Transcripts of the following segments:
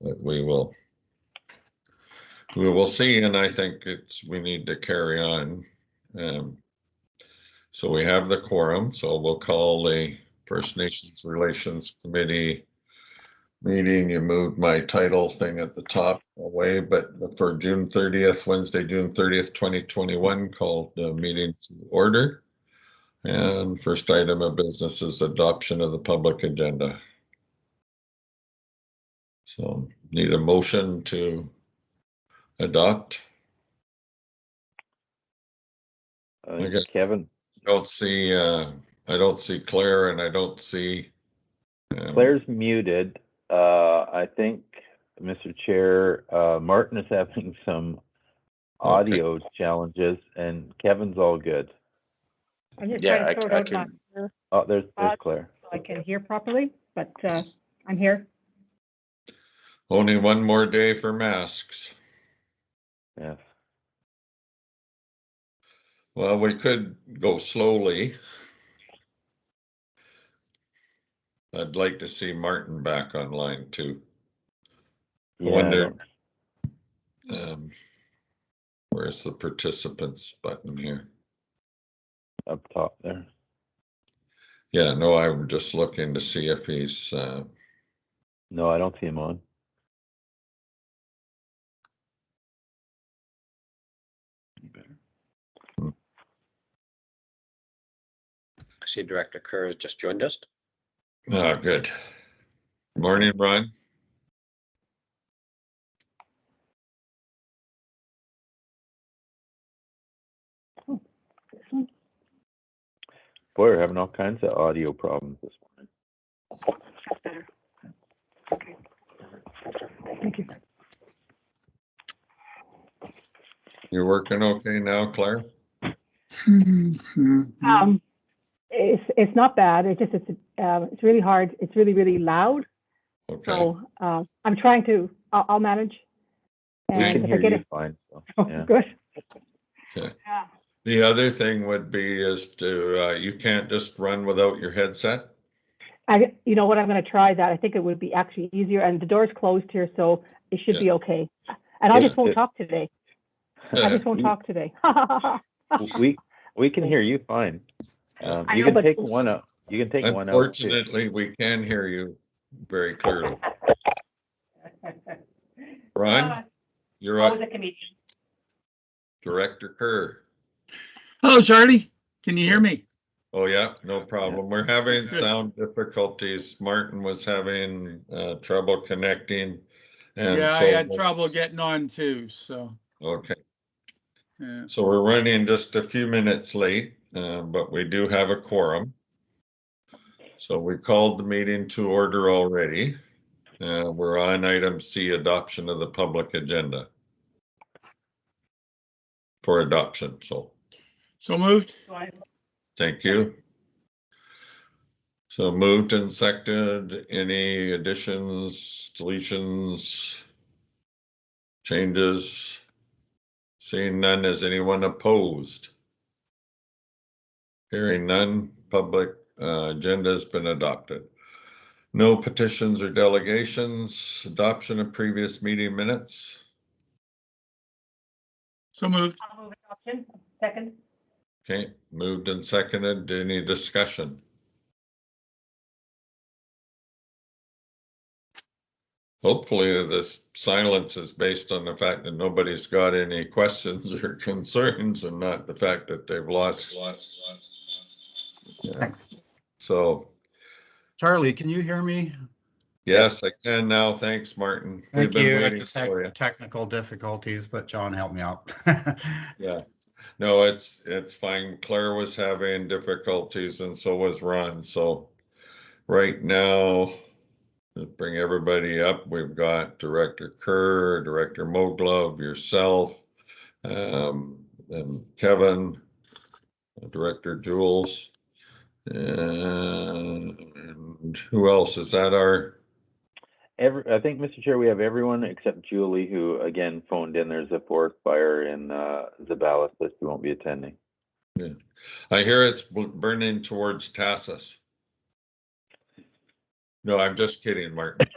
But we will see, and I think we need to carry on. So we have the quorum, so we'll call the First Nations Relations Committee meeting. You moved my title thing at the top away, but for June 30th, Wednesday, June 30th, 2021, called the meeting to order. And first item of business is adoption of the public agenda. So need a motion to adopt. I guess Kevin. I don't see Claire, and I don't see Claire's muted. I think, Mr. Chair, Martin is having some audio challenges, and Kevin's all good. I'm just trying to sort out my. Oh, there's Claire. So I can hear properly, but I'm here. Only one more day for masks. Yes. Well, we could go slowly. I'd like to see Martin back online too. Yeah, I wonder, where's the participants button here? Up top there. Yeah, no, I'm just looking to see if he's. No, I don't see him on. I see Director Kerr has just joined us. Oh, good. Morning, Ron. Boy, we're having all kinds of audio problems this morning. That's better. Okay. Thank you. You're working okay now, Claire? It's not bad. It's really hard. It's really loud. Okay. So I'm trying to. I'll manage. We can hear you fine. So, yeah. Good. Okay. Yeah. The other thing would be is to you can't just run without your headset. You know what? I'm going to try that. I think it would be actually easier, and the door's closed here, so it should be okay. And I just won't talk today. I just won't talk today. we can hear you fine. You can take one up. You can take one out. Unfortunately, we can hear you very clearly. Ron, you're up. Director Kerr. Hello, Charlie. Can you hear me? Oh yeah, no problem. We're having sound difficulties. Martin was having trouble connecting. And yeah, so I had trouble getting on too, so. Okay. Yeah. So we're running just a few minutes late, but we do have a quorum. So we called the meeting to order already. We're on item C, adoption of the public agenda for adoption. So moved. Thank you. So moved and seconded. Any additions, deletions, changes? Seeing none, is anyone opposed? Hearing none, public agenda has been adopted. No petitions or delegations. Adoption of previous meeting minutes. So moved. I'll move adoption. Second. Okay, moved and seconded. Any discussion? Hopefully this silence is based on the fact that nobody's got any questions or concerns and not the fact that they've lost. Yeah. So. Charlie, can you hear me? Yes, I can now. Thanks, Martin. Thank you. I just had technical difficulties, but John helped me out. Yeah. No, it's fine. Claire was having difficulties and so was Ron. So right now, let's bring everybody up. We've got Director Kerr, Director Moglove, yourself, and Kevin, Director Jules, and who else? Is that our? I think, Mr. Chair, we have everyone except Julie, who again phoned in. There's a forest fire in Zabalas that she won't be attending. Yeah, I hear it's burning towards Tassus. No, I'm just kidding, Martin.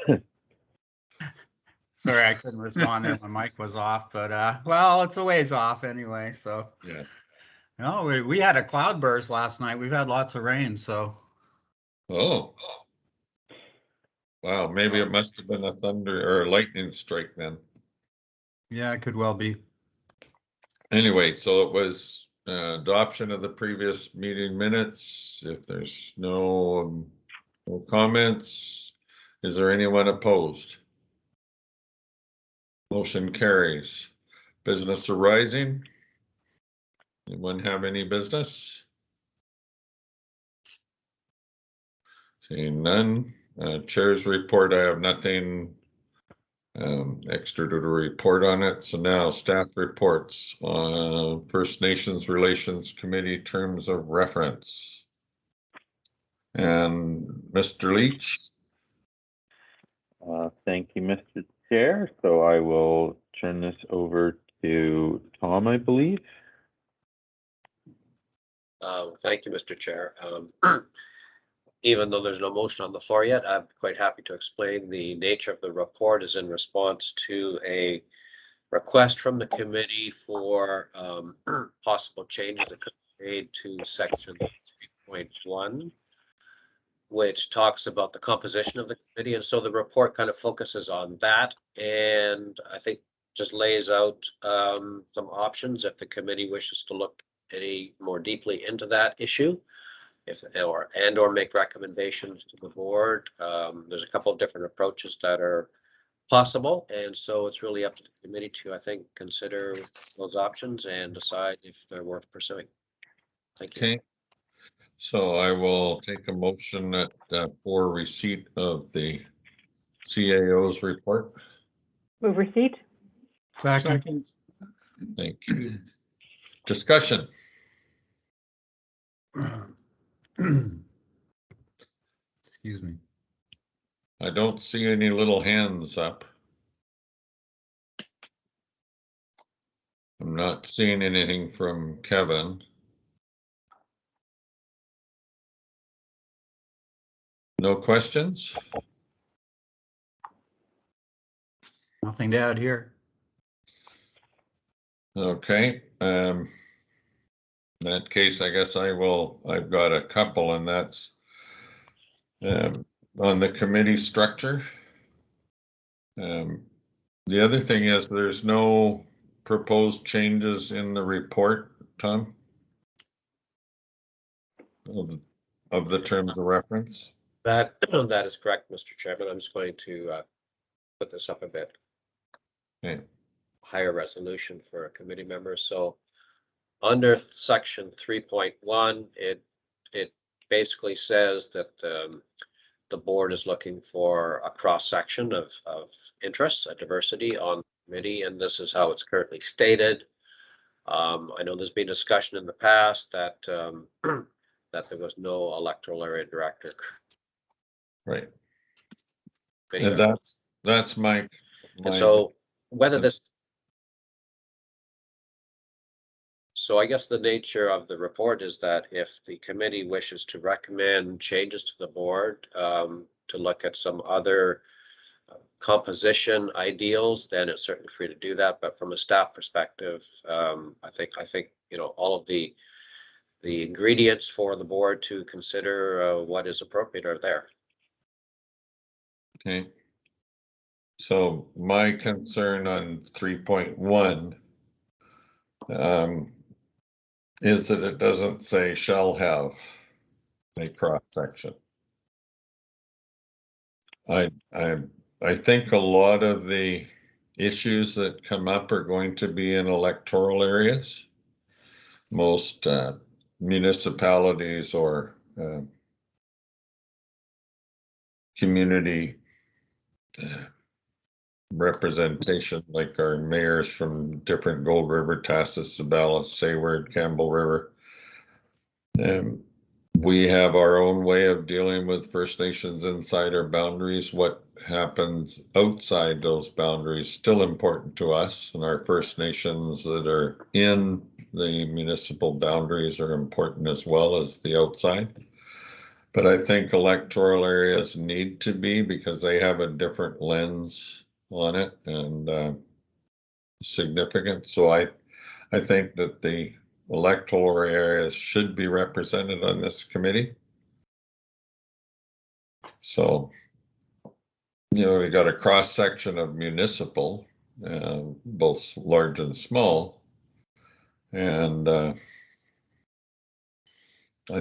Sorry, I couldn't respond there. My mic was off, but well, it's a ways off anyway. So Yeah. no, we had a cloudburst last night. We've had lots of rain, so Oh. Wow, maybe it must have been a thunder or a lightning strike then. yeah, it could well be. Anyway, so it was adoption of the previous meeting minutes. If there's no comments, is there anyone opposed? Motion carries. Business arising? Anyone have any business? Seeing none. Chair's report, I have nothing extra to report on it. So now staff reports on First Nations Relations Committee terms of reference. And Mr. Leach? Thank you, Mr. Chair. So I will turn this over to Tom, I believe. Thank you, Mr. Chair. Even though there's no motion on the floor yet, I'm quite happy to explain the nature of the report is in response to a request from the committee for possible changes that could be made to section 3.1, which talks about the composition of the committee. And so the report kind of focuses on that, and I think just lays out some options if the committee wishes to look any more deeply into that issue, or make recommendations to the board. There's a couple of different approaches that are possible, and so it's really up to the committee to, I think, consider those options and decide if they're worth pursuing. Thank you. Okay. So I will take a motion that for receipt of the CAO's report. Move receipt. Second. Second. Thank you. Discussion. Excuse me. I don't see any little hands up. I'm not seeing anything from Kevin. No questions? Nothing to add here. Okay. In that case, I guess I've got a couple, and that's on the committee structure. The other thing is there's no proposed changes in the report, Tom, of the terms of reference. That is correct, Mr. Chairman. I'm just going to put this up a bit. Okay. Higher resolution for a committee member. So under section 3.1, it basically says that the board is looking for a cross section of interests, a diversity on the committee, and this is how it's currently stated. I know there's been discussion in the past that that there was no electoral area director. Right. And that's my and so whether this. So I guess the nature of the report is that if the committee wishes to recommend changes to the board, to look at some other composition ideals, then it's certainly free to do that. But from a staff perspective, I think all of the ingredients for the board to consider what is appropriate are there. Okay. So my concern on 3.1 is that it doesn't say shall have a cross section. I think a lot of the issues that come up are going to be in electoral areas. Most municipalities or community representation, like our mayors from different Gold River, Tassus, Sabella, Sayward, Campbell River. We have our own way of dealing with First Nations inside our boundaries. What happens outside those boundaries still important to us, and our First Nations that are in the municipal boundaries are important as well as the outside. But I think electoral areas need to be, because they have a different lens on it and significant. So I think that the electoral areas should be represented on this committee. So, you know, we got a cross section of municipal, both large and small. And I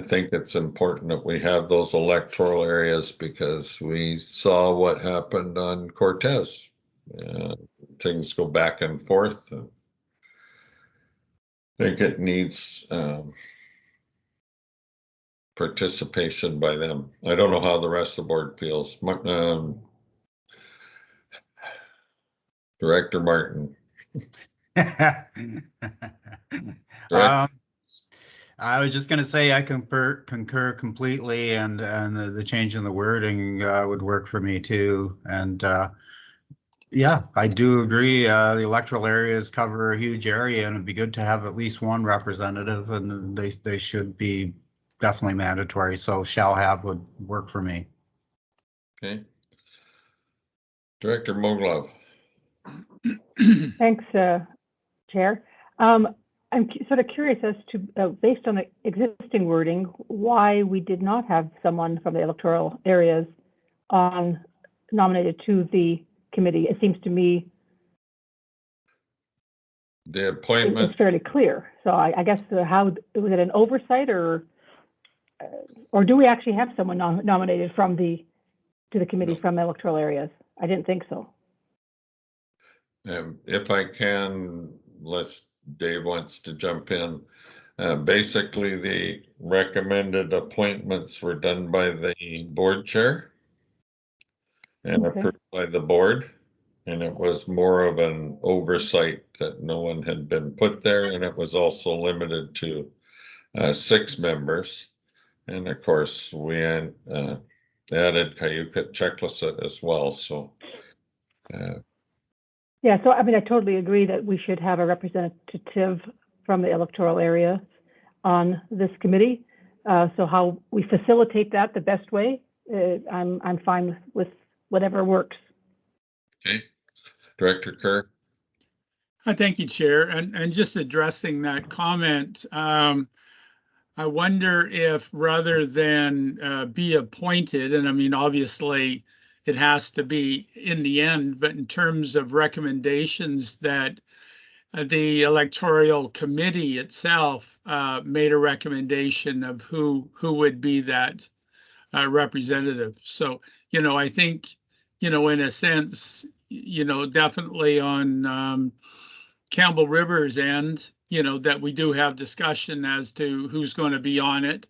think it's important that we have those electoral areas because we saw what happened on Cortez. Things go back and forth. I think it needs participation by them. I don't know how the rest of the board feels. Director Martin. I was just going to say I concur completely, and the change in the wording would work for me too. And yeah, I do agree. The electoral areas cover a huge area, and it'd be good to have at least one representative, and they should be definitely mandatory. So shall have would work for me. Okay. Director Moglove. Thanks, Chair. I'm sort of curious as to, based on the existing wording, why we did not have someone from the electoral areas nominated to the committee. It seems to me The appointment. it's fairly clear. So I guess how was it an oversight or do we actually have someone nominated to the committee from electoral areas? I didn't think so. If I can, unless Dave wants to jump in. Basically, the recommended appointments were done by the board chair and approved by the board. And it was more of an oversight that no one had been put there. And it was also limited to 6 members. And of course, we added Cayuga Checklist as well. So yeah, so I mean, I totally agree that we should have a representative from the electoral area on this committee. So how we facilitate that the best way, I'm fine with whatever works. okay, Director Kerr. Thank you, Chair. And just addressing that comment, I wonder if rather than be appointed, and I mean, obviously it has to be in the end, but in terms of recommendations that the electoral committee itself made a recommendation of who would be that representative. So, you know, I think, you know, in a sense, you know, definitely on Campbell River's end, you know, that we do have discussion as to who's going to be on it.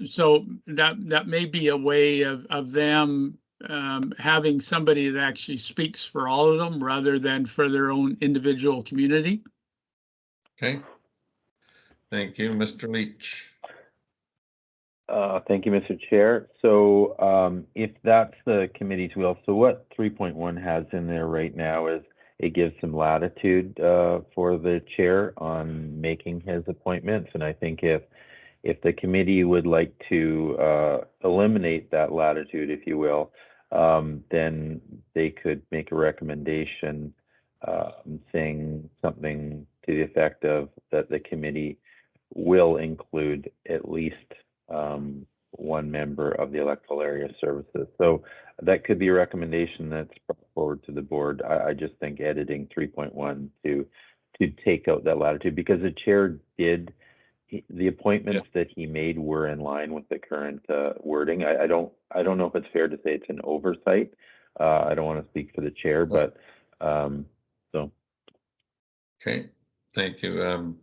So that may be a way of them having somebody that actually speaks for all of them rather than for their own individual community. Okay. Thank you, Mr. Leach. Thank you, Mr. Chair. So if that's the committee's will, so what 3.1 has in there right now is it gives some latitude for the chair on making his appointments. And I think if the committee would like to eliminate that latitude, if you will, then they could make a recommendation saying something to the effect of that the committee will include at least one member of the electoral area services. So that could be a recommendation that's brought forward to the board. I just think editing 3.1 to take out that latitude, because the chair did, the appointments that he made were in line with the current wording. I don't know if it's fair to say it's an oversight. I don't want to speak for the chair, but so. Okay, thank you.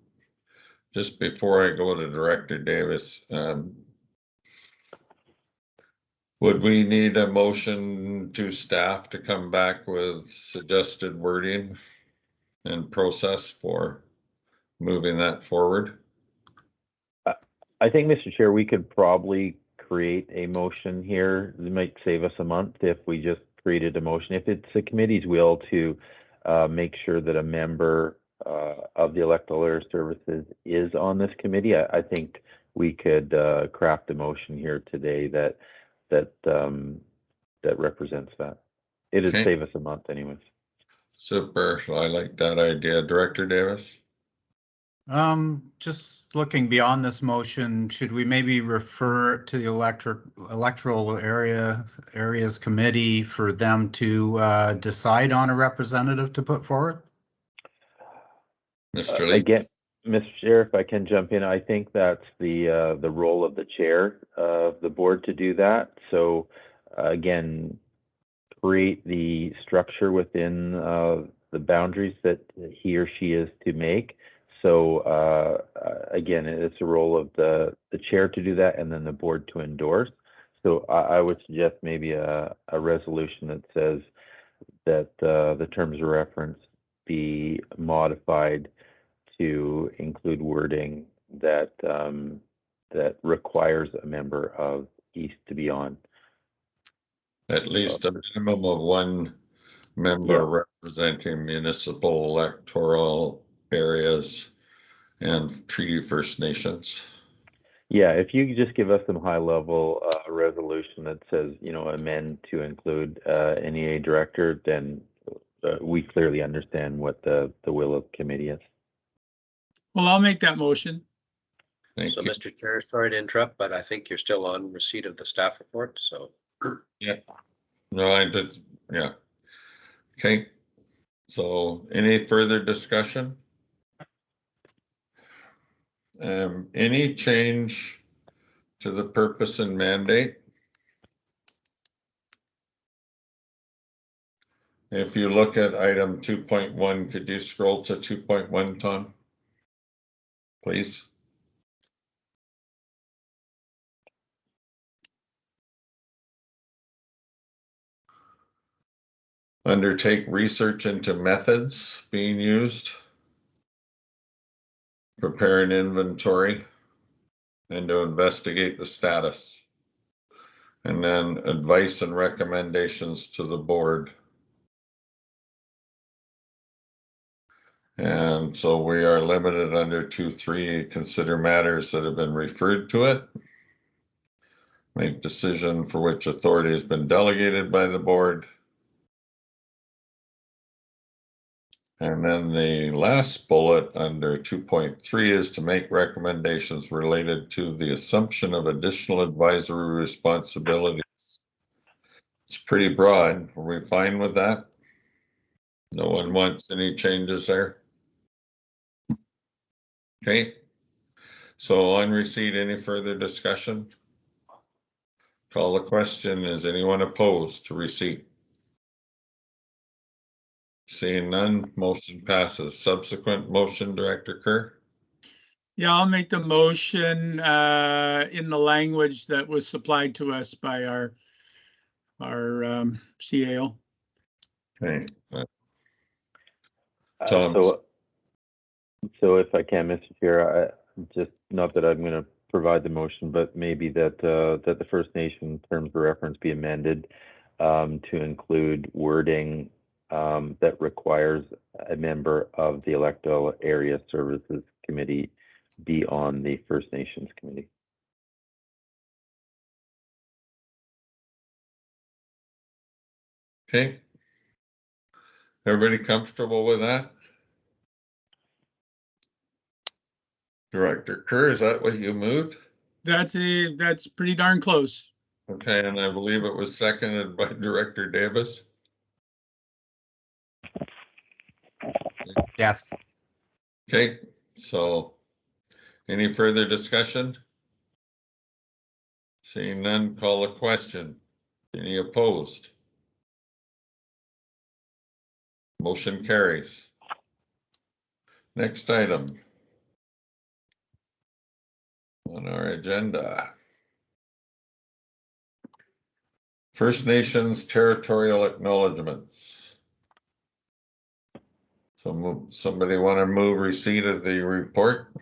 Just before I go to Director Davis, would we need a motion to staff to come back with suggested wording and process for moving that forward? I think, Mr. Chair, we could probably create a motion here. It might save us a month if we just created a motion. If it's the committee's will to make sure that a member of the electoral area services is on this committee, I think we could craft a motion here today that represents that. It'd Okay. save us a month anyways. Super. So I like that idea. Director Davis? Just looking beyond this motion, should we maybe refer to the electoral areas committee for them to decide on a representative to put forward? Mr. Lee? Again, Mr. Chair, if I can jump in, I think that's the role of the chair of the board to do that. So again, create the structure within the boundaries that he or she is to make. So again, it's a role of the chair to do that, and then the board to endorse. So I would suggest maybe a resolution that says that the terms of reference be modified to include wording that that requires a member of East to be on. At least a minimum of one member representing municipal electoral areas and Treaty First Nations. Yeah, if you could just give us some high level resolution that says, you know, amend to include NEA director, then we clearly understand what the will of the committee is. Well, I'll make that motion. Thank So, you. Mr. Chair, sorry to interrupt, but I think you're still on receipt of the staff report, so. Yeah. No, I did. Yeah. Okay. So any further discussion? Any change to the purpose and mandate? If you look at item 2.1, could you scroll to 2.1, Tom? Please. Undertake research into methods being used. Prepare an inventory and to investigate the status. And then advice and recommendations to the board. And so we are limited under 2.3, consider matters that have been referred to it. Make decision for which authority has been delegated by the board. And then the last bullet under 2.3 is to make recommendations related to the assumption of additional advisory responsibilities. It's pretty broad. Are we fine with that? No one wants any changes there? Okay. So on receipt, any further discussion? Call the question. Is anyone opposed to receipt? Seeing none, motion passes. Subsequent motion, Director Kerr? Yeah, I'll make the motion in the language that was supplied to us by our CAO. Okay. Tom. So if I can, Mr. Chair, just not that I'm going to provide the motion, but maybe that that the First Nation terms of reference be amended to include wording that requires a member of the Electoral Area Services Committee be on the First Nations Committee. Okay. Everybody comfortable with that? Director Kerr, is that what you moved? That's pretty darn close. Okay, and I believe it was seconded by Director Davis. Yes. Okay, so any further discussion? Seeing none, call a question. Any opposed? Motion carries. Next item on our agenda. First Nations Territorial Acknowledgements. So somebody want to move receipt of the report?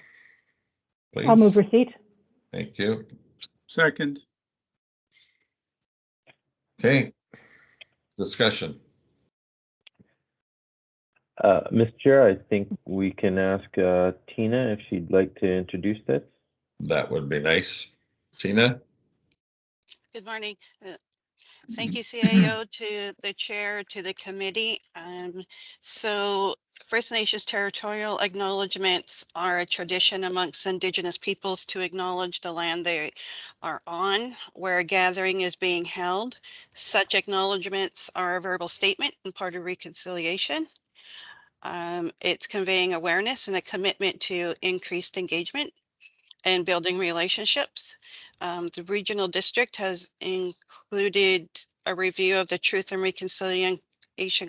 Please. I'll move receipt. Thank you. Second. Okay. Discussion. Mr. Chair, I think we can ask Tina if she'd like to introduce this. That would be nice. Tina? Good morning. Thank you, CAO, to the chair, to the committee. So First Nations territorial acknowledgements are a tradition amongst Indigenous peoples to acknowledge the land they are on, where a gathering is being held. Such acknowledgements are a verbal statement and part of reconciliation. It's conveying awareness and a commitment to increased engagement and building relationships. The regional district has included a review of the Truth and Reconciliation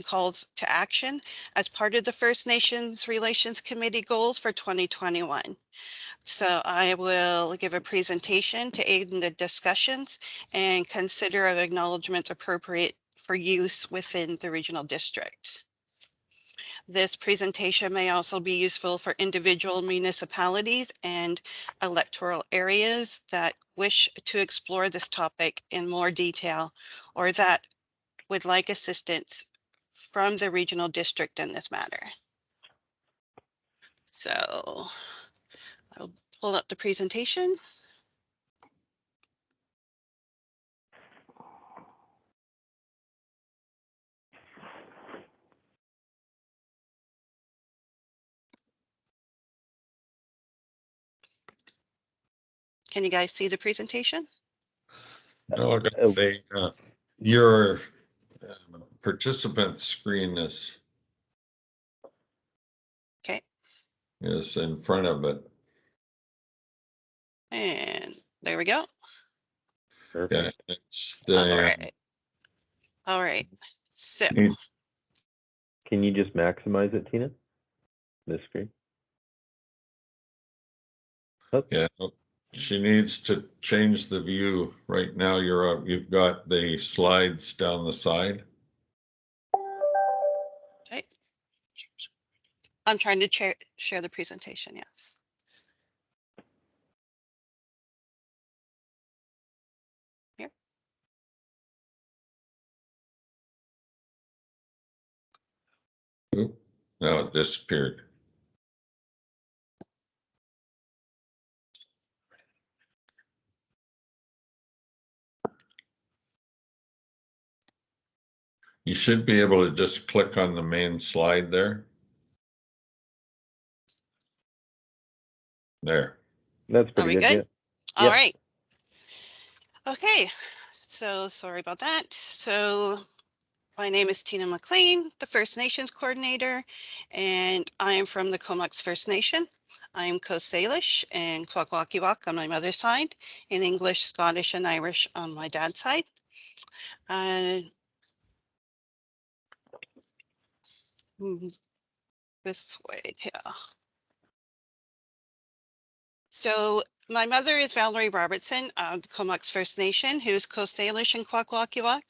Calls to Action as part of the First Nations Relations Committee goals for 2021. So I will give a presentation to aid in the discussions and consider of acknowledgements appropriate for use within the regional district. This presentation may also be useful for individual municipalities and electoral areas that wish to explore this topic in more detail or that would like assistance from the regional district in this matter. So I'll pull up the presentation. Can you guys see the presentation? No, I gotta say, your participant screen is Okay, in front of it. and there we go. Yeah, Perfect. it's All the, right. All right. So Can you just maximize it, Tina? This screen? yeah, she needs to change the view. Right now, you've got the slides down the side. okay. I'm trying to share the presentation, yes. Here. Oop, now it disappeared. You should be able to just click on the main slide there. There. That's Are pretty we good. good? Yeah. All Yep. right. Okay, so sorry about that. So my name is Tina Mclean, the First Nations coordinator, and I am from the Comox First Nation. I am Coast Salish and Kwakwaka'wakw on my mother's side, and English, Scottish, and Irish on my dad's side. This way, yeah. So my mother is Valerie Robertson of the Comox First Nation, who's Coast Salish and Kwakwaka'wakw.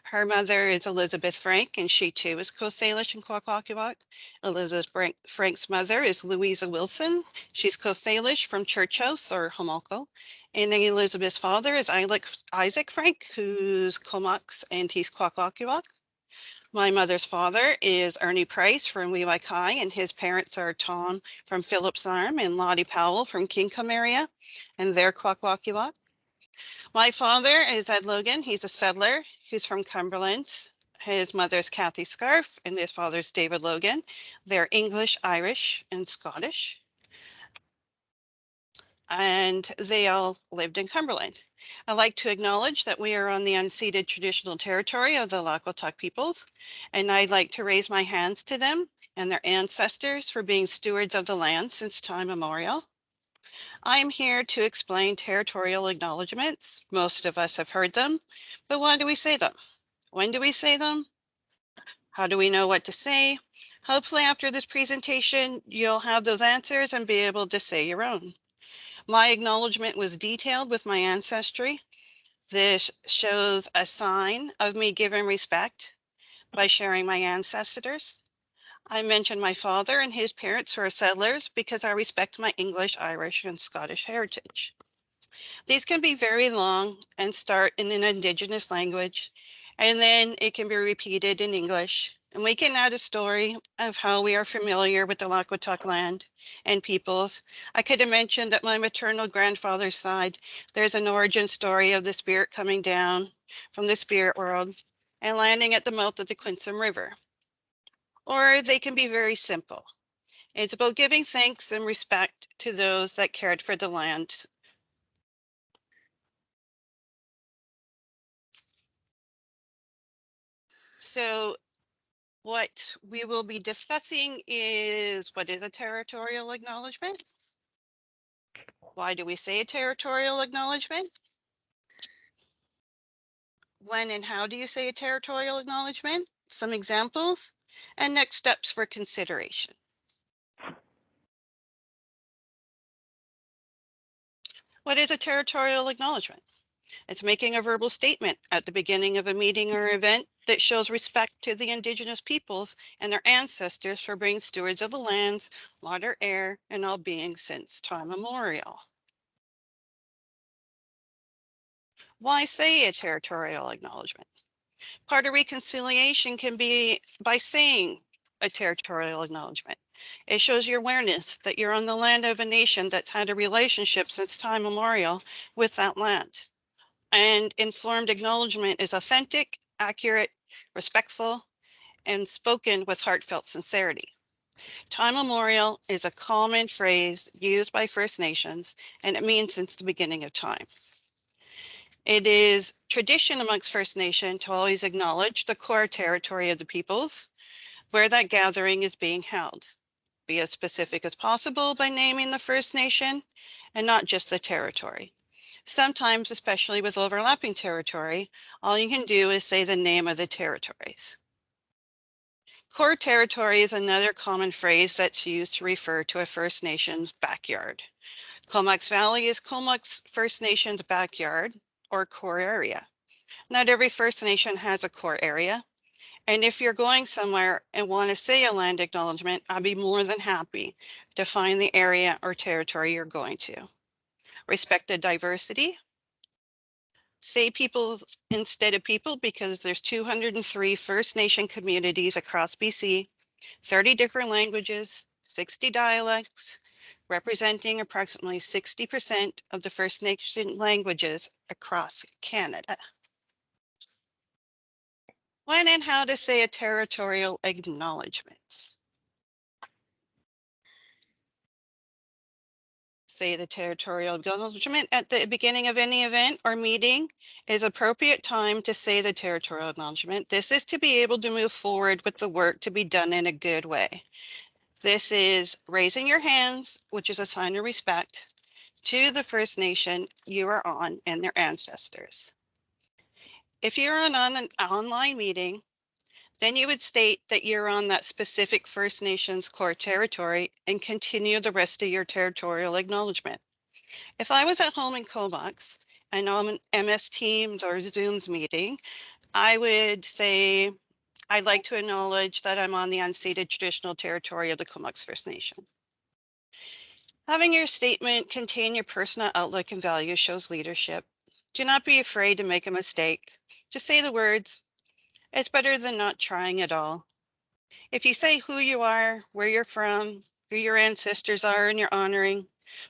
Her mother is Elizabeth Frank, and she too is Coast Salish and Kwakwaka'wakw. Elizabeth Frank's mother is Louisa Wilson. She's Coast Salish from Church House or Homolko. And then Elizabeth's father is Isaac Frank, who's Comox and he's Kwakwaka'wakw. My mother's father is Ernie Price from Weewaikai, and his parents are Tom from Phillips Arm and Lottie Powell from Kingcome area, and they're Kwakwaka'wakw. My father is Ed Logan. He's a settler who's from Cumberland. His mother's Kathy Scarf, and his father's David Logan. They're English, Irish, and Scottish. And they all lived in Cumberland. I'd like to acknowledge that we are on the unceded traditional territory of the Lakota peoples, and I'd like to raise my hands to them and their ancestors for being stewards of the land since time immemorial. I'm here to explain territorial acknowledgements. Most of us have heard them, but why do we say them? When do we say them? How do we know what to say? Hopefully after this presentation, you'll have those answers and be able to say your own. My acknowledgement was detailed with my ancestry. This shows a sign of me giving respect by sharing my ancestors. I mentioned my father and his parents who are settlers because I respect my English, Irish, and Scottish heritage. These can be very long and start in an Indigenous language, and then it can be repeated in English. And we can add a story of how we are familiar with the Lakota land and peoples. I could have mentioned that my maternal grandfather's side, there's an origin story of the spirit coming down from the spirit world and landing at the mouth of the Quinsam River. Or they can be very simple. It's about giving thanks and respect to those that cared for the land. So what we will be discussing is, what is a territorial acknowledgement? Why do we say a territorial acknowledgement? When and how do you say a territorial acknowledgement? Some examples and next steps for consideration. What is a territorial acknowledgement? It's making a verbal statement at the beginning of a meeting or event that shows respect to the Indigenous peoples and their ancestors for being stewards of the lands, water, air, and all beings since time immemorial. Why say a territorial acknowledgement? Part of reconciliation can be by saying a territorial acknowledgement. It shows your awareness that you're on the land of a nation that's had a relationship since time immemorial with that land. And informed acknowledgement is authentic, accurate, respectful, and spoken with heartfelt sincerity. Time immemorial is a common phrase used by First Nations, and it means since the beginning of time. It is tradition amongst First Nation to always acknowledge the core territory of the peoples where that gathering is being held. Be as specific as possible by naming the First Nation and not just the territory. Sometimes, especially with overlapping territory, all you can do is say the name of the territories. Core territory is another common phrase that's used to refer to a First Nation's backyard. Comox Valley is Comox First Nation's backyard or core area. Not every First Nation has a core area. And if you're going somewhere and want to say a land acknowledgement, I'd be more than happy to find the area or territory you're going to. Respect the diversity. Say people instead of people because there's 203 First Nation communities across BC, 30 different languages, 60 dialects, representing approximately 60% of the First Nation languages across Canada. When and how to say a territorial acknowledgement. Say the territorial acknowledgement at the beginning of any event or meeting is appropriate time to say the territorial acknowledgement. This is to be able to move forward with the work to be done in a good way. This is raising your hands, which is a sign of respect to the First Nation you are on and their ancestors. If you're on an online meeting, then you would state that you're on that specific First Nations core territory and continue the rest of your territorial acknowledgement. If I was at home in Comox and on an MS Teams or Zooms meeting, I would say, I'd like to acknowledge that I'm on the unceded traditional territory of the Comox First Nation. Having your statement contain your personal outlook and values shows leadership. Do not be afraid to make a mistake. Just say the words. It's better than not trying at all. If you say who you are, where you're from, who your ancestors are, and you're honoring,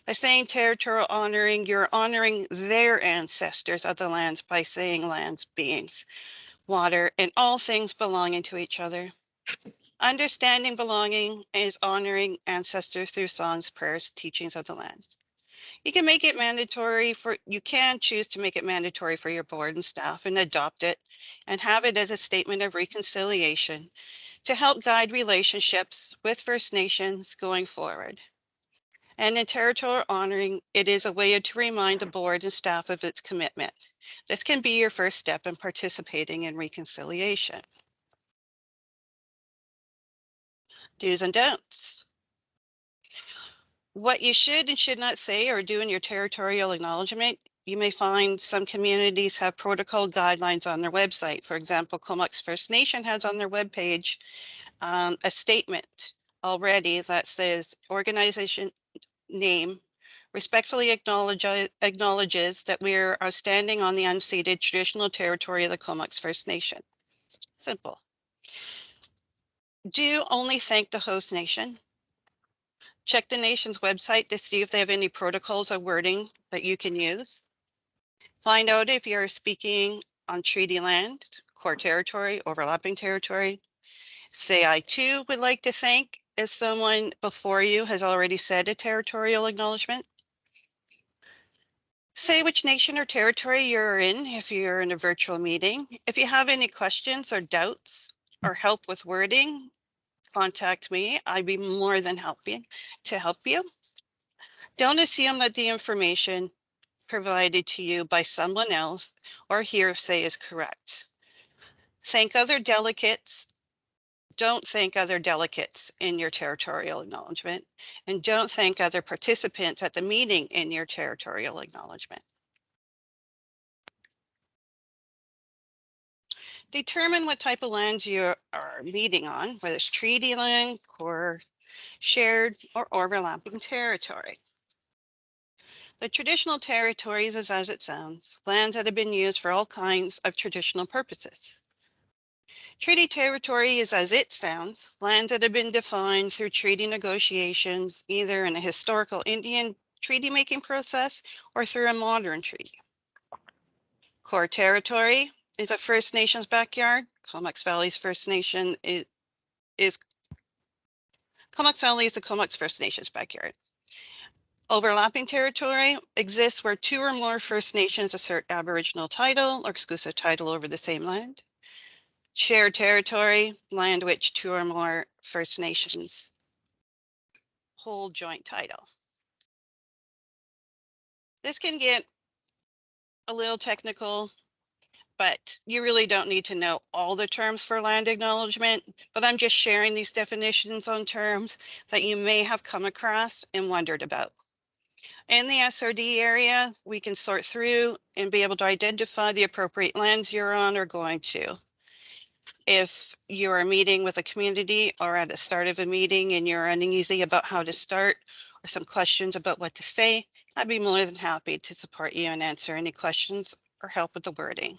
by saying territorial honoring, you're honoring their ancestors of the lands by saying lands, beings, water, and all things belonging to each other. Understanding belonging is honoring ancestors through songs, prayers, teachings of the land. You can make it mandatory you can choose to make it mandatory for your board and staff and adopt it and have it as a statement of reconciliation to help guide relationships with First Nations going forward. And in territorial honoring, it is a way to remind the board and staff of its commitment. This can be your first step in participating in reconciliation. Do's and don'ts. What you should and should not say or do in your territorial acknowledgement. You may find some communities have protocol guidelines on their website. For example, Comox First Nation has on their webpage a statement already that says organization name respectfully acknowledges that we are standing on the unceded traditional territory of the Comox First Nation. Simple. Do only thank the host nation. Check the nation's website to see if they have any protocols or wording that you can use. Find out if you're speaking on treaty land, core territory, overlapping territory. Say, I too would like to thank if someone before you has already said a territorial acknowledgement. Say which nation or territory you're in if you're in a virtual meeting. If you have any questions or doubts or help with wording, contact me. I'd be more than happy to help you. Don't assume that the information provided to you by someone else or hearsay is correct. Thank other delegates. Don't thank other delegates in your territorial acknowledgement, and don't thank other participants at the meeting in your territorial acknowledgement. Determine what type of lands you are meeting on, whether it's treaty land, core, shared, or overlapping territory. The traditional territories is as it sounds, lands that have been used for all kinds of traditional purposes. Treaty territory is as it sounds, lands that have been defined through treaty negotiations, either in a historical Indian treaty making process or through a modern treaty. Core territory is a First Nations backyard. Comox Valley's First Nation is Comox Valley is the Comox First Nations backyard. Overlapping territory exists where two or more First Nations assert Aboriginal title or exclusive title over the same land. Shared territory, land which two or more First Nations hold joint title. This can get a little technical, but you really don't need to know all the terms for land acknowledgement, but I'm just sharing these definitions on terms that you may have come across and wondered about. In the SRD area, we can sort through and be able to identify the appropriate lands you're on or going to. If you are meeting with a community or at the start of a meeting and you're uneasy about how to start or some questions about what to say, I'd be more than happy to support you and answer any questions or help with the wording.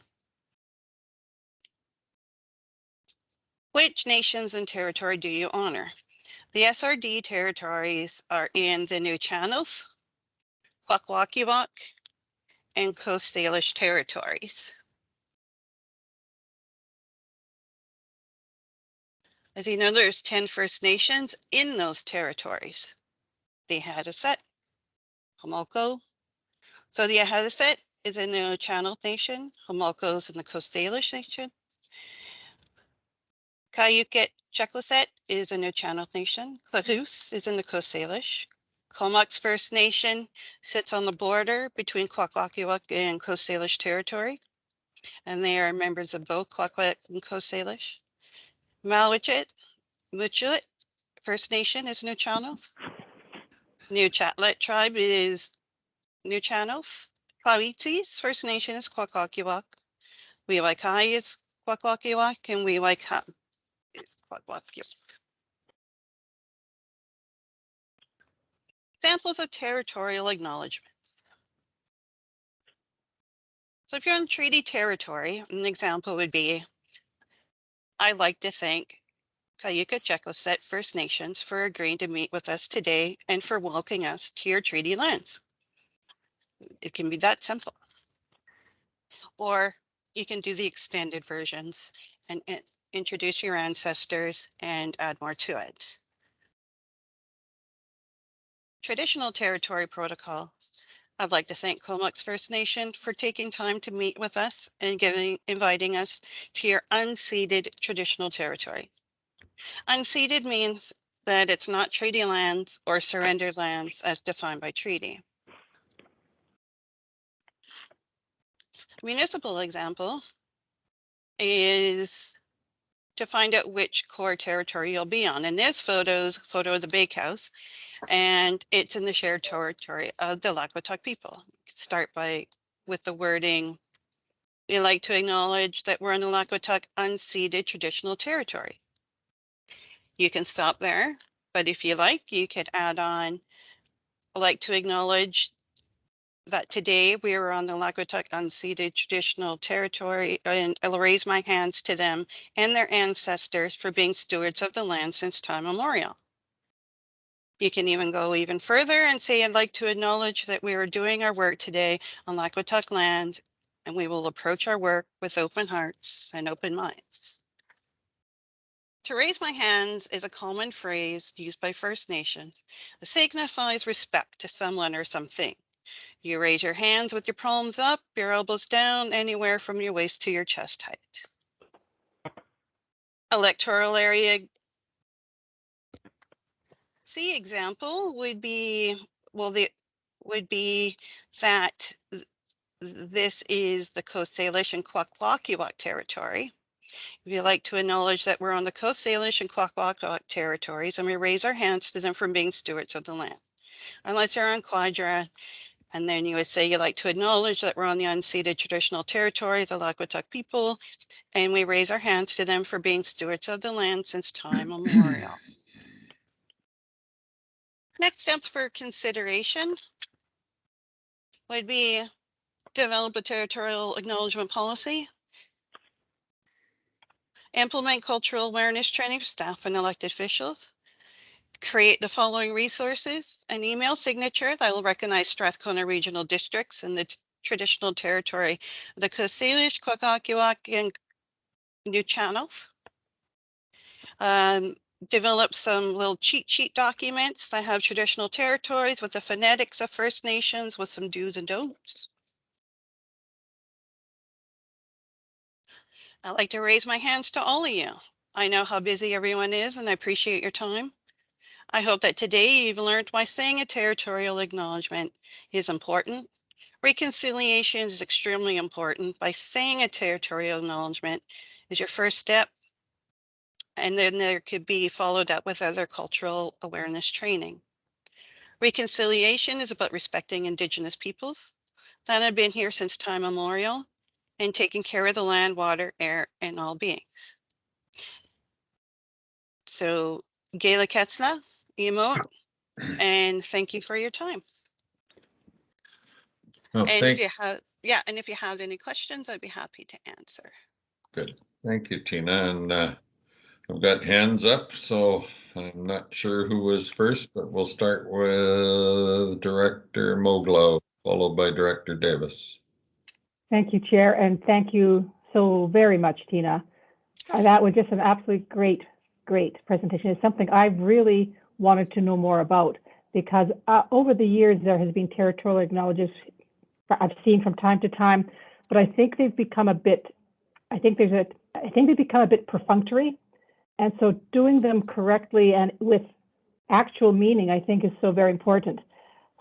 Which nations and territory do you honor? The SRD territories are in the New Channels, Kwakwaka'wakw, and Coast Salish territories. As you know, there's 10 First Nations in those territories. The Ahadasset, Homolko. So the Ahadasset is in the Channel Nation, Homolko is in the Coast Salish Nation. Cayuquet Checklesset is in the Channel Nation. Klahoose is in the Coast Salish. Comox First Nation sits on the border between Kwakwaka'wakw and Coast Salish territory, and they are members of both Kwakwaka'wakw and Coast Salish. Malwitchit First Nation is New Channels. New Chatlet tribe is New Channels. Pawitzis First Nation is Kwakwaka'wakw. Wiwaikai is Kwakwaka'wakw, and Wiwaikai is Kwakwaka'wakw. Examples of territorial acknowledgements. So if you're in treaty territory, an example would be, I'd like to thank Cayuquet Checklesset First Nations for agreeing to meet with us today and for welcoming us to your treaty lands. It can be that simple. Or you can do the extended versions and introduce your ancestors and add more to it. Traditional territory protocol. I'd like to thank Comox First Nation for taking time to meet with us and inviting us to your unceded traditional territory. Unceded means that it's not treaty lands or surrendered lands as defined by treaty. Municipal example is to find out which core territory you'll be on. And this photo of the bakehouse, and it's in the shared territory of the Lakwatuk people. You could start with the wording, we like to acknowledge that we're in the Lakwatuk unceded traditional territory. You can stop there, but if you like, you could add on, I'd like to acknowledge that today we are on the Lakwatuk unceded traditional territory, and I'll raise my hands to them and their ancestors for being stewards of the land since time immemorial. You can even go even further and say, I'd like to acknowledge that we are doing our work today on Lakwatuk land, and we will approach our work with open hearts and open minds. To raise my hands is a common phrase used by First Nations. It signifies respect to someone or something. You raise your hands with your palms up, your elbows down, anywhere from your waist to your chest height. Electoral area C example would be, well, would be that this is the Coast Salish and Kwakwaka'wakw territory. We like to acknowledge that we're on the Coast Salish and Kwakwaka'wakw territories, and we raise our hands to them for being stewards of the land. Unless you're on Quadra, and then you would say you like to acknowledge that we're on the unceded traditional territory of the Lakwatuk people, and we raise our hands to them for being stewards of the land since time immemorial. Next steps for consideration would be develop a territorial acknowledgement policy, implement cultural awareness training for staff and elected officials, create the following resources: an email signature that will recognize Strathcona regional districts and the traditional territory of the Coast Salish, Kwakwaka'wakw, and Nuu-chah-nulth. Develop some little cheat sheet documents that have traditional territories with the phonetics of First Nations with some do's and don'ts. I'd like to raise my hands to all of you. I know how busy everyone is, and I appreciate your time. I hope that today you've learned why saying a territorial acknowledgement is important. Reconciliation is extremely important. By saying a territorial acknowledgement is your first step, and then there could be followed up with other cultural awareness training. Reconciliation is about respecting Indigenous peoples that have been here since time immemorial and taking care of the land, water, air, and all beings. So, Gela Ketsna, Emo, and thank you for your time. Oh, And if you have, yeah, and if you have any questions, I'd be happy to answer. good. Thank you, Tina. And I've got hands up, so I'm not sure who was first, but we'll start with Director Moglow, followed by Director Davis. Thank you, Chair, and thank you so very much, Tina. That was just an absolutely great presentation. It's something I really wanted to know more about, because over the years there has been territorial acknowledgements I've seen from time to time, but I think they've become a bit, I think they've become a bit perfunctory. And so doing them correctly and with actual meaning, I think, is so very important.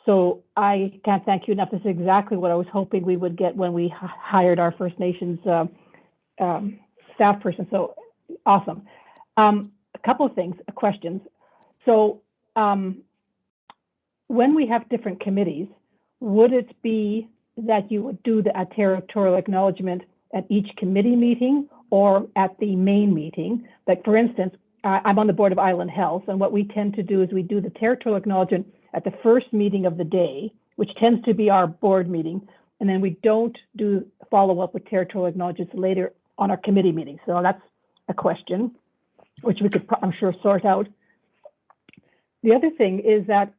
So I can't thank you enough. This is exactly what I was hoping we would get when we hired our First Nations staff person. So awesome. A couple of things, questions. So when we have different committees, would it be that you would do a territorial acknowledgement at each committee meeting or at the main meeting? Like, for instance, I'm on the board of Island Health, and what we tend to do is we do the territorial acknowledgement at the first meeting of the day, which tends to be our board meeting, and then we don't do follow up with territorial acknowledgements later on our committee meeting. So that's a question, which we could, I'm sure, sort out. The other thing is that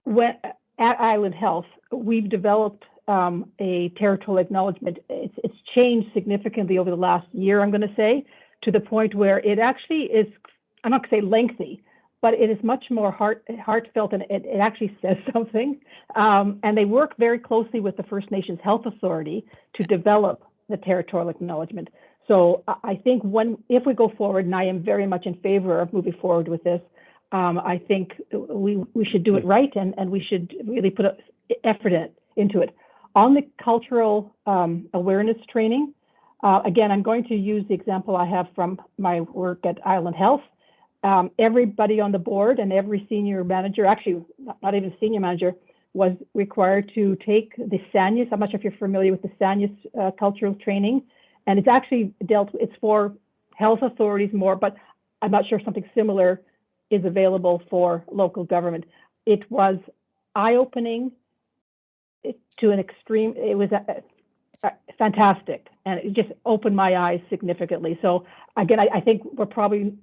when at Island Health, we've developed a territorial acknowledgement. It's changed significantly over the last year, I'm going to say, to the point where it actually is, I'm not going to say lengthy, but it is much more heartfelt, and it actually says something. And they work very closely with the First Nations Health Authority to develop the territorial acknowledgement. So I think if we go forward, and I am very much in favor of moving forward with this, I think we should do it right, and we should really put effort into it. On the cultural awareness training, again, I'm going to use the example I have from my work at Island Health. Everybody on the board and every senior manager, actually not even senior manager, was required to take the SANYS. I'm not sure if you're familiar with the SANYS cultural training, and it's actually it's for health authorities more, but I'm not sure if something similar is available for local government. It was eye-opening to an extreme. It was fantastic, and it just opened my eyes significantly. So again, I think we're probably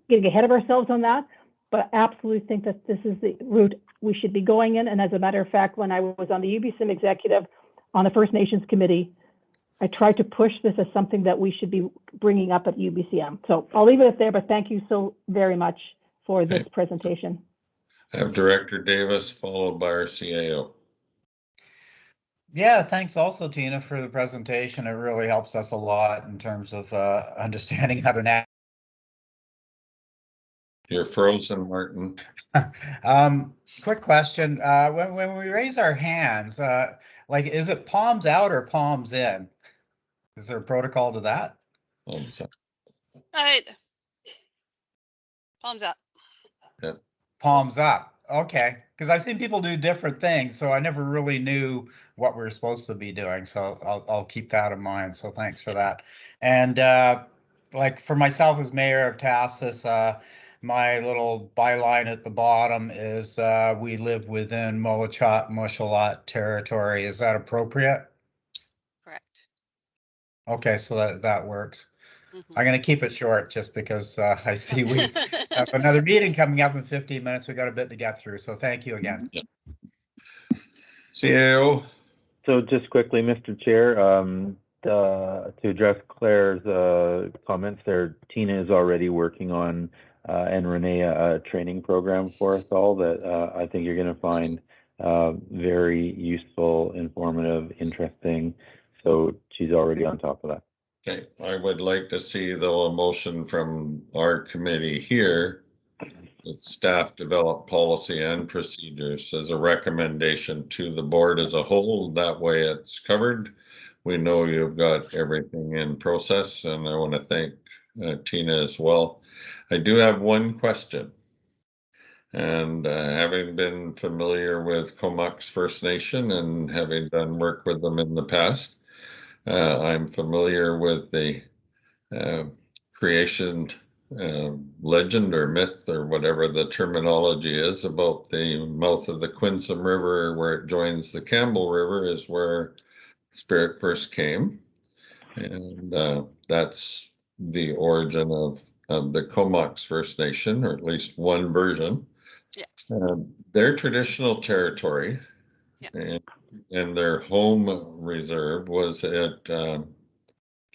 getting ahead of ourselves on that, but I absolutely think that this is the route we should be going in. And as a matter of fact, when I was on the UBSIM executive on the First Nations Committee, I tried to push this as something that we should be bringing up at UBCM. So I'll leave it there, but thank you so very much for this presentation. I have Director Davis followed by our CAO. Yeah, thanks also, Tina, for the presentation. It really helps us a lot in terms of understanding how to navigate. You're frozen, Martin. Quick question. When we raise our hands, like, is it palms out or palms in? Is there a protocol to that? Palms up. Right. Palms up. Yep. Palms up. Okay. Because I've seen people do different things, so I never really knew what we were supposed to be doing. So I'll keep that in mind. So thanks for that. And like for myself as mayor of Tassus, my little byline at the bottom is we live within Moachat territory. Is that appropriate? Correct. Okay, so that works. Mhm. I'm going to keep it short just because I see we have another meeting coming up in 15 minutes. We got a bit to get through. So thank you again. Yep. CAO. So just quickly, Mr. Chair, to address Claire's comments there, Tina is already working on, and Renee, a training program for us all that I think you're going to find very useful, informative, interesting. So she's already on top of that. Okay, I would like to see though a motion from our committee here that staff develop policy and procedures as a recommendation to the board as a whole. That way it's covered. We know you've got everything in process, and I want to thank Tina as well. I do have one question. And having been familiar with Comox First Nation and having done work with them in the past, I'm familiar with the creation legend or myth or whatever the terminology is about the mouth of the Quinsam River where it joins the Campbell River is where Spirit first came. And that's the origin of the Comox First Nation, or at least one version. Yeah. Their traditional territory, yeah, and their home reserve was at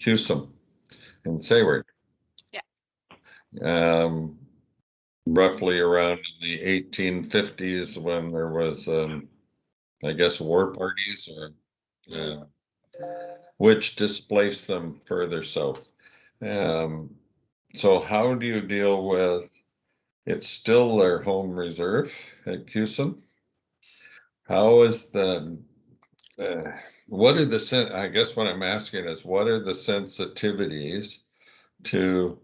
Cusum in Sayward. Yeah. Roughly around the 1850s when there was, I guess, war parties or which displaced them further south. So how do you deal with, it's still their home reserve at Cusum? How is what are the, I guess what I'm asking is, what are the sensitivities to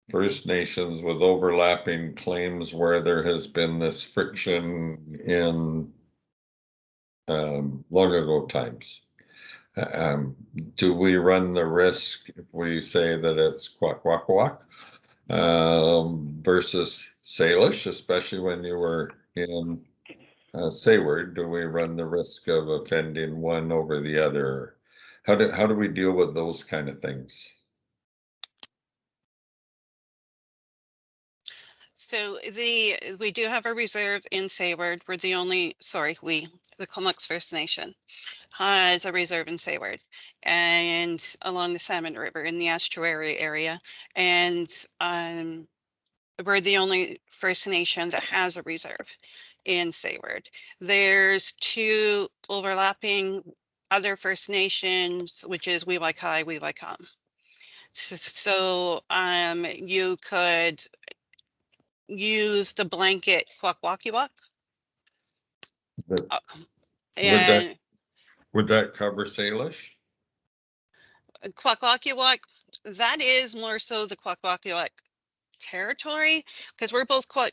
First Nations with overlapping claims where there has been this friction in long ago times? Do we run the risk if we say that it's Kwakwaka'wakw versus Salish, especially when you were in Sayward? Do we run the risk of offending one over the other? How do we deal with those kind of things? So we do have a reserve in Sayward. We're the only, the Comox First Nation has a reserve in Sayward and along the Salmon River in the estuary area. And we're the only First Nation that has a reserve in Sayward. There's two overlapping other First Nations, which is Weewaikai, Weewaikam. So you could use the blanket Kwakwakiwak. And would that cover Salish? Kwakwakiwak, that is more so the Kwakwakiwak territory, because we're both Coast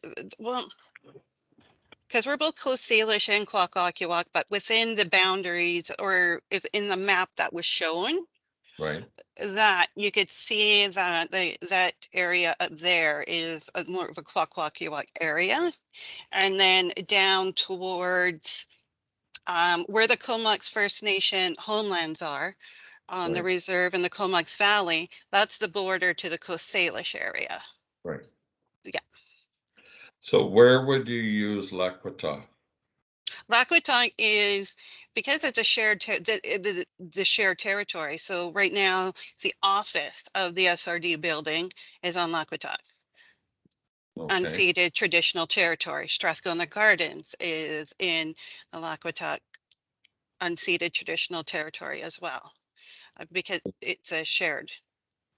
Salish and Kwakwakiwak, but within the boundaries, or if in the map that was shown, right, that you could see that that area up there is more of a Kwakwakiwak area, and then down towards where the Comox First Nation homelands are on the reserve in the Comox Valley, that's the border to the Coast Salish area. Right. Yeah. So where would you use Lakwata? Lakwatang is, because it's a shared, the shared territory. So right now, the office of the SRD building is on Lakwatang. Okay, Unceded traditional territory. Strathcona Gardens is in the Lakwatang unceded traditional territory as well, because it's a shared.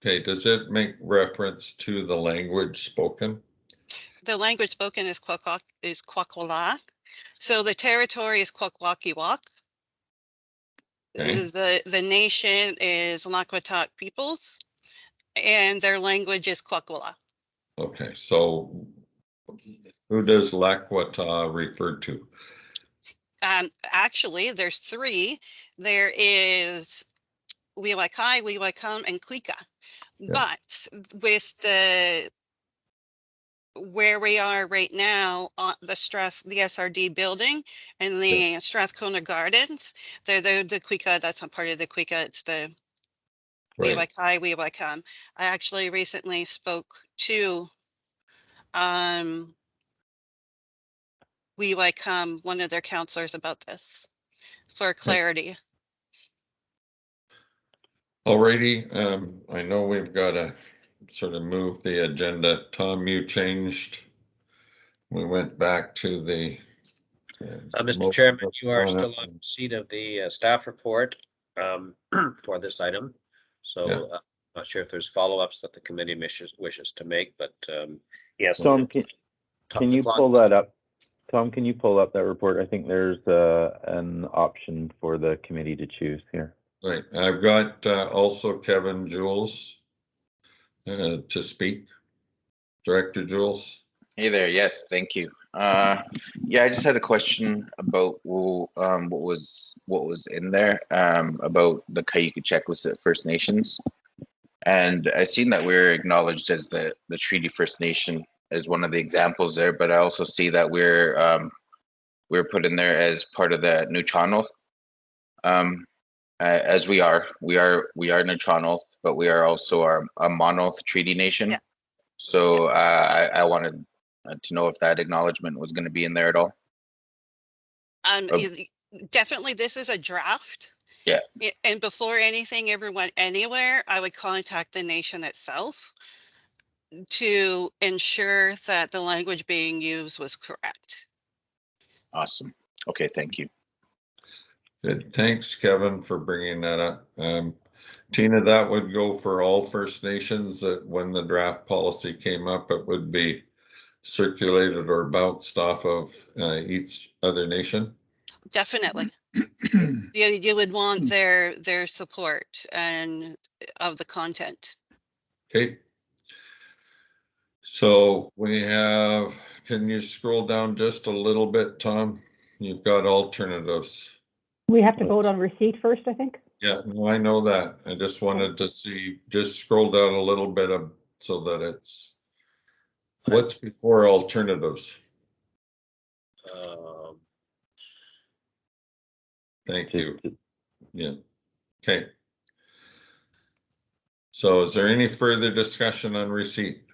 okay, does it make reference to the language spoken? The language spoken is Kwakwala. So the territory is Kwakwakiwak. Okay. The nation is Lakwatak peoples, and their language is Kwakwala. Okay, so who does Lakwata refer to? Actually, there's three. There is Wiwakai, Wiwakam, and Kwika. Yeah. But with where we are right now on the SRD building and the Strathcona Gardens, the Kwika, that's not part of the Kwika, it's the Right. Wiwakai, Wiwakam. I actually recently spoke to Wiwakam, one of their counselors, about this for clarity. Alrighty, I know we've got to sort of move the agenda. Tom, you changed. We went back to the. Mr. Chairman, you are still on receipt of the staff report for this item. So Yeah. not sure if there's follow-ups that the committee wishes to make, but yes. Tom, can you pull that up? Tom, can you pull up that report? I think there's an option for the committee to choose here. Right, I've got also Kevin Jules to speak. Director Jules. Hey there. Yes, thank you. Yeah, I just had a question about what was in there about the Cayuga checklist at First Nations, and I seen that we're acknowledged as the Treaty First Nation as one of the examples there, but I also see that we're put in there as part of the Neutrano, as we are Neutrano, but we are also a mono treaty nation. Yeah. So I wanted to know if that acknowledgement was going to be in there at all. Definitely, this is a draft. Yeah. And before anything ever went anywhere, I would contact the nation itself to ensure that the language being used was correct. Awesome. Okay, thank you. Good. Thanks, Kevin, for bringing that up. Tina, that would go for all First Nations, that when the draft policy came up, it would be circulated or bounced off of each other nation? Definitely. You would want their support and of the content. Okay. So we have, can you scroll down just a little bit, Tom? You've got alternatives. We have to vote on receipt first, I think. Yeah, no, I know that. I just wanted to see, just scroll down a little bit so that it's, what's before alternatives? Thank you. Yeah. Okay. So is there any further discussion on receipt?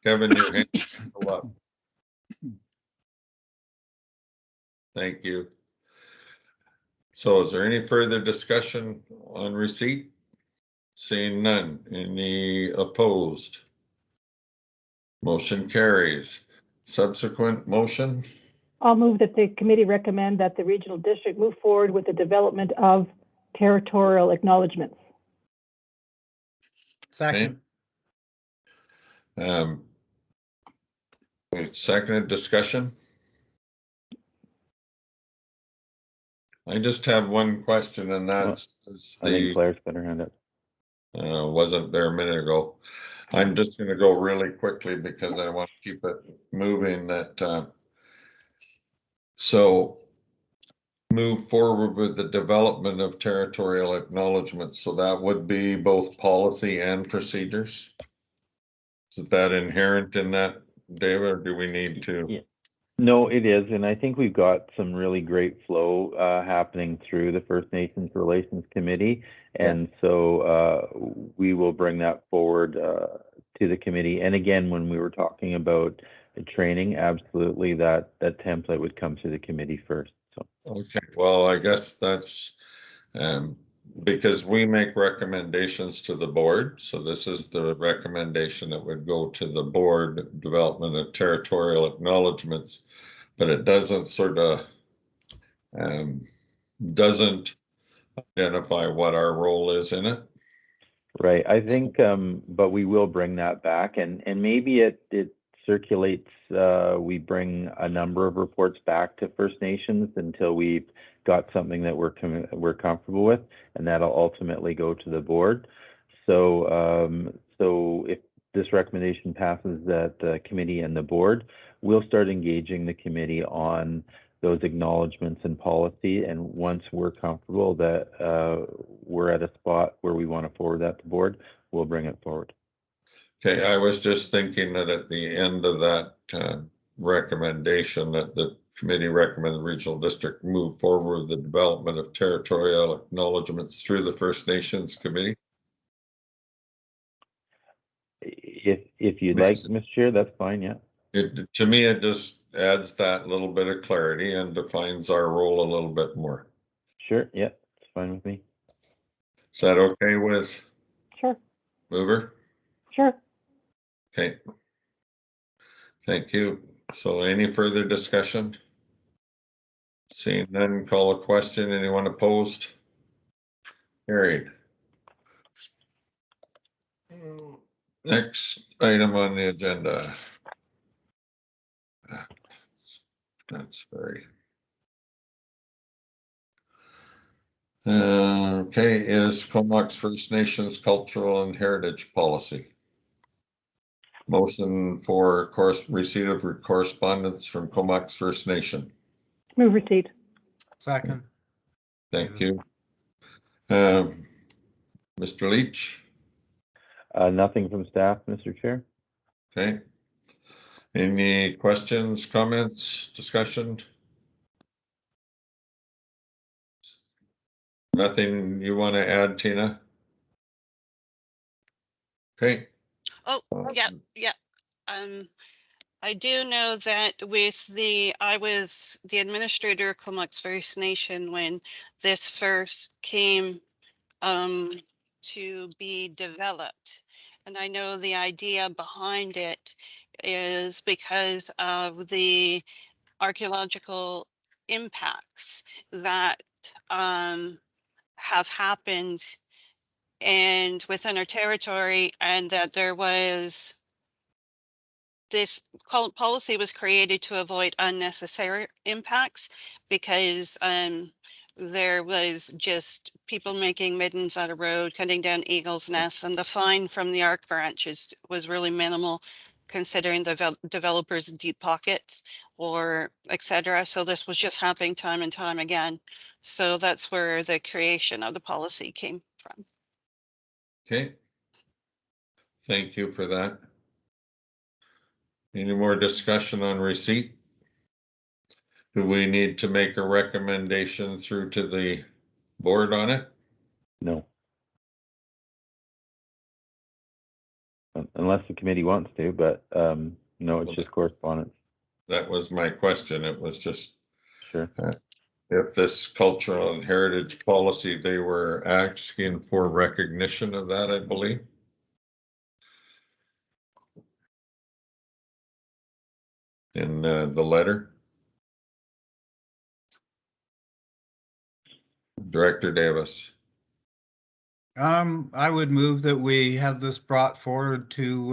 Kevin, your hand is still up. Thank you. So is there any further discussion on receipt? Seeing none. Any opposed? Motion carries. Subsequent motion? I'll move that the committee recommend that the regional district move forward with the development of territorial acknowledgements. Second. Okay. Seconded discussion. I just have one question, and that's I think Claire's got her hand up. Wasn't there a minute ago. I'm just going to go really quickly because I want to keep it moving. So move forward with the development of territorial acknowledgements. So that would be both policy and procedures. Is that inherent in that, David, or do we need to? Yeah. No, it is, and I think we've got some really great flow happening through the First Nations Relations Committee, and so we will bring that forward to the committee. And again, when we were talking about the training, absolutely that template would come to the committee first. So Okay, well, I guess that's because we make recommendations to the board. So this is the recommendation that would go to the board, development of territorial acknowledgements, but it doesn't sort of doesn't identify what our role is in it. right, I think, but we will bring that back, and maybe it circulates. We bring a number of reports back to First Nations until we've got something that we're comfortable with, and that'll ultimately go to the board. So so if this recommendation passes that committee and the board, we'll start engaging the committee on those acknowledgements and policy. And once we're comfortable that we're at a spot where we want to forward that to board, we'll bring it forward. Okay, I was just thinking that at the end of that recommendation that the committee recommended the regional district move forward with the development of territorial acknowledgements through the First Nations Committee. If you'd like, Mr. Chair, that's fine, yeah. To me, it just adds that little bit of clarity and defines our role a little bit more. Sure, yeah, it's fine with me. Is that okay with Sure, Mover? sure. Okay. Thank you. So any further discussion? Seeing none, call a question. Anyone opposed? Carried. Next item on the agenda. That's very. Okay, is Comox First Nations Cultural and Heritage Policy. Motion for receipt of correspondence from Comox First Nation. Move receipt. Second. Thank you. Mr. Leach? Nothing from staff, Mr. Chair. Okay. Any questions, comments, discussion? Nothing you want to add, Tina? Okay. Oh, yeah. I do know that I was the administrator of Comox First Nation when this first came to be developed. And I know the idea behind it is because of the archaeological impacts that have happened and within our territory, and that there was this policy was created to avoid unnecessary impacts because there was just people making middens out of road, cutting down eagles' nests, and the fine from the ARC branches was really minimal considering the developers' deep pockets or etc. So this was just happening time and time again. So that's where the creation of the policy came from. Okay. Thank you for that. Any more discussion on receipt? Do we need to make a recommendation through to the board on it? No. Unless the committee wants to, but no, it's just correspondence. That was my question. It was just Sure. If this cultural and heritage policy, they were asking for recognition of that, I believe. In the letter. Director Davis. I would move that we have this brought forward to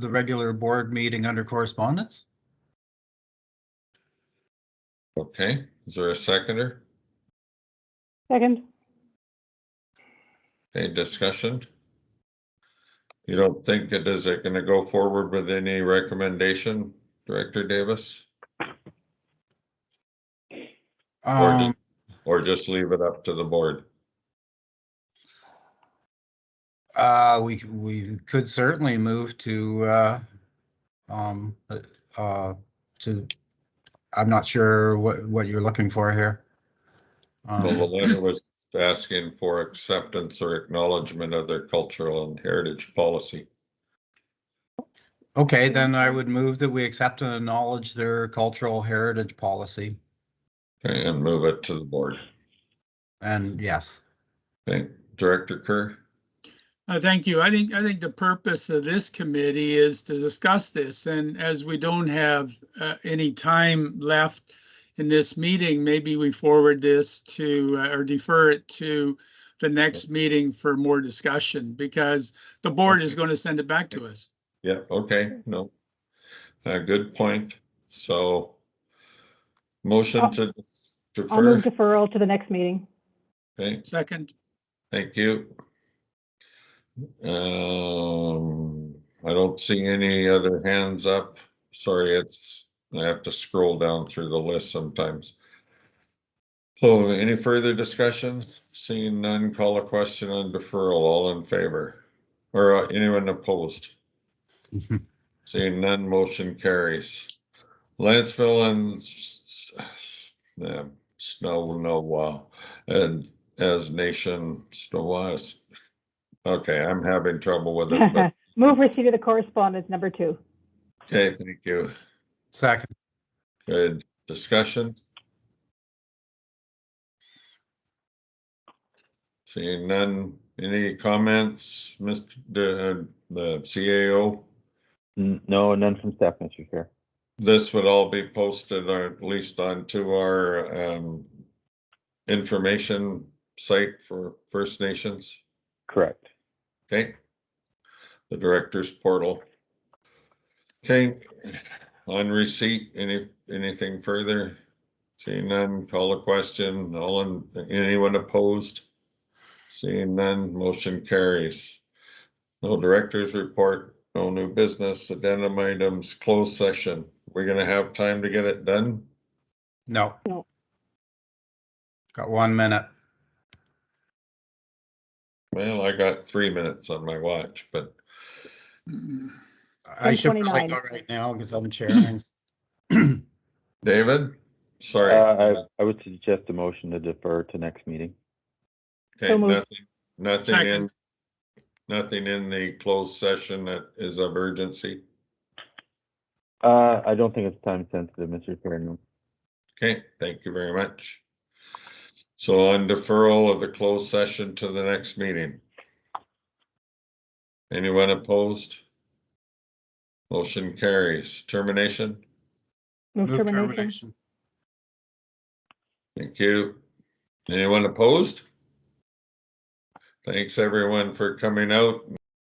the regular board meeting under correspondence. Okay, is there a seconder? Second. Okay, discussion. You don't think it is it going to go forward with any recommendation, Director Davis? Or just leave it up to the board? We could certainly move to I'm not sure what you're looking for here. Well, the letter was asking for acceptance or acknowledgement of their cultural and heritage policy. Okay, then I would move that we accept and acknowledge their cultural heritage policy. Okay, and move it to the board. And yes. Okay, Director Kerr? Thank you. I think the purpose of this committee is to discuss this, and as we don't have any time left in this meeting, maybe we forward this to or defer it to the next meeting for more discussion, because the board is going to send it back to us. Yeah, okay, no. Good point. So motion to I'll move defer. deferral to the next meeting. Okay, Second. thank you. I don't see any other hands up. Sorry, I have to scroll down through the list sometimes. So any further discussion? Seeing none, call a question on deferral. All in favor? Or anyone opposed? Seeing none, motion carries. Lanceville and Snow, and as nation Snow. Okay, I'm having trouble with it, but Move receipt of the correspondence, number 2. okay, thank you. Second. Good discussion. Seeing none, any comments, Mr. the CAO? No, none from staff, Mr. Chair. This would all be posted, or at least onto our information site for First Nations. Correct. Okay. The director's portal. Okay. On receipt, anything further? Seeing none, call a question. Anyone opposed? Seeing none, motion carries. No director's report, no new business, addendum items, closed session. We're gonna have time to get it done? No. No. Got 1 minute. Well, I got 3 minutes on my watch, but I should probably 10:29. go right now because I'm chairing. David? Sorry. I would suggest a motion to defer to next meeting. Okay, So moved. nothing in the closed session that is of urgency. I don't think it's time sensitive, Mr. Chair. No. Okay, thank you very much. So on deferral of the closed session to the next meeting. Anyone opposed? Motion carries. Termination? Move Move termination. termination. Thank you. Anyone opposed? Thanks everyone for coming out.